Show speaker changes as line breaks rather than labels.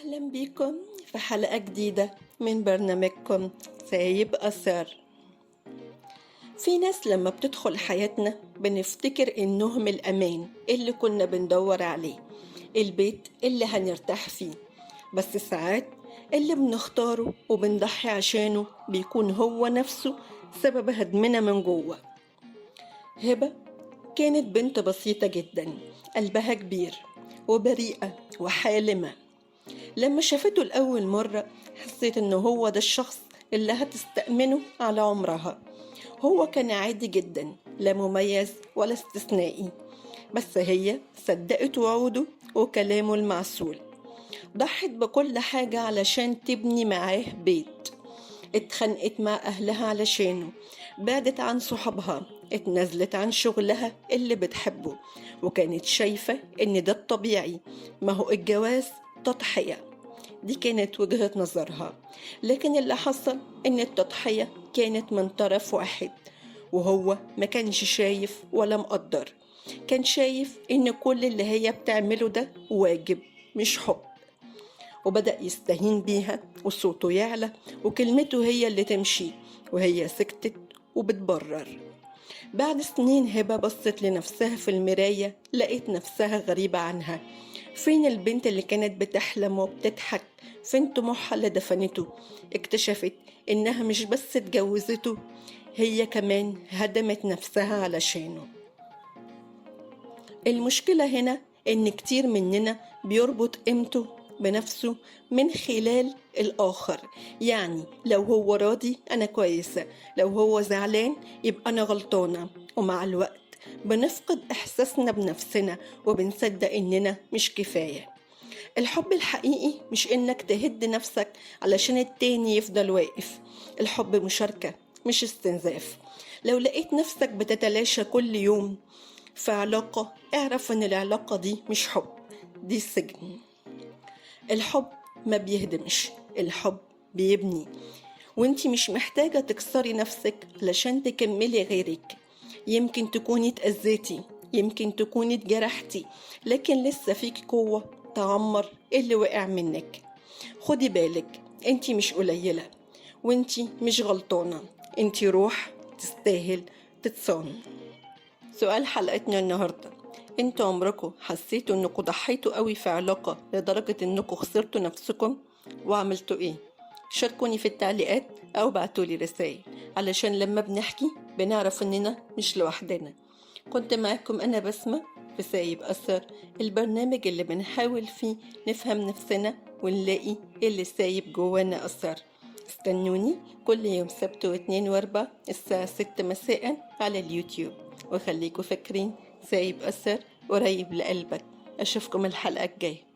أهلا بيكم في حلقة جديدة من برنامجكم سايب أثر. في ناس لما بتدخل حياتنا بنفتكر إنهم الأمان اللي كنا بندور عليه، البيت اللي هنرتاح فيه. بس ساعات اللي بنختاره وبنضحي عشانه بيكون هو نفسه سبب هدمنا من جوه. هبة كانت بنت بسيطة جدا، قلبها كبير وبريئة وحالمة. لما شافته لأول مرة حسيت إنه هو ده الشخص اللي هتستأمنه على عمرها. هو كان عادي جدا، لا مميز ولا استثنائي، بس هي صدقت وعوده وكلامه المعسول. ضحت بكل حاجة علشان تبني معاه بيت. اتخانقت مع أهلها علشانه، بعدت عن صحابها، اتنازلت عن شغلها اللي بتحبه، وكانت شايفة إن ده الطبيعي. ما هو الجواز تضحية، دي كانت وجهة نظرها. لكن اللي حصل إن التضحية كانت من طرف واحد، وهو ما كانش شايف ولا مقدر. كان شايف إن كل اللي هي بتعمله ده واجب مش حب، وبدأ يستهين بيها وصوته يعلى وكلمته هي اللي تمشي، وهي سكتت وبتبرر. بعد سنين هبة بصت لنفسها في المراية، لقيت نفسها غريبة عنها. فين البنت اللي كانت بتحلم وبتضحك؟ فين طموحها اللي دفنته؟ اكتشفت إنها مش بس اتجوزته، هي كمان هدمت نفسها علشانه. المشكلة هنا إن كتير مننا بيربط قيمته بنفسه من خلال الآخر. يعني لو هو راضي أنا كويسة، لو هو زعلان يبقى أنا غلطانة. ومع الوقت بنفقد إحساسنا بنفسنا وبنصدق إننا مش كفاية. الحب الحقيقي مش إنك تهد نفسك علشان التاني يفضل واقف. الحب مشاركة مش استنزاف. لو لقيت نفسك بتتلاشى كل يوم في علاقة، اعرف إن العلاقة دي مش حب، دي سجن. الحب ما بيهدمش، الحب بيبني. وانتي مش محتاجة تكسري نفسك علشان تكملي غيرك. يمكن تكوني اتأذيتي، يمكن تكوني اتجرحتي، لكن لسه فيك قوة تعمر اللي وقع منك. خدي بالك، انتي مش قليلة، وانتي مش غلطانة، انتي روح تستاهل تتصان. سؤال حلقتنا النهاردة: انتوا عمركم حسيتوا انكم ضحيتوا قوي في علاقة لدرجة انكم خسرتوا نفسكم؟ وعملتوا ايه؟ شاركوني في التعليقات او بعتولي رسائل، علشان لما بنحكي بنعرف اننا مش لوحدنا. كنت معاكم انا بسمة في سايب اثر، البرنامج اللي بنحاول فيه نفهم نفسنا ونلاقي اللي سايب جوانا اثر. استنوني كل يوم سبت واثنين واربع الساعة 6 مساء على اليوتيوب، وخليكوا فاكرين سايب أثر قريب لقلبك. أشوفكم الحلقة الجاية.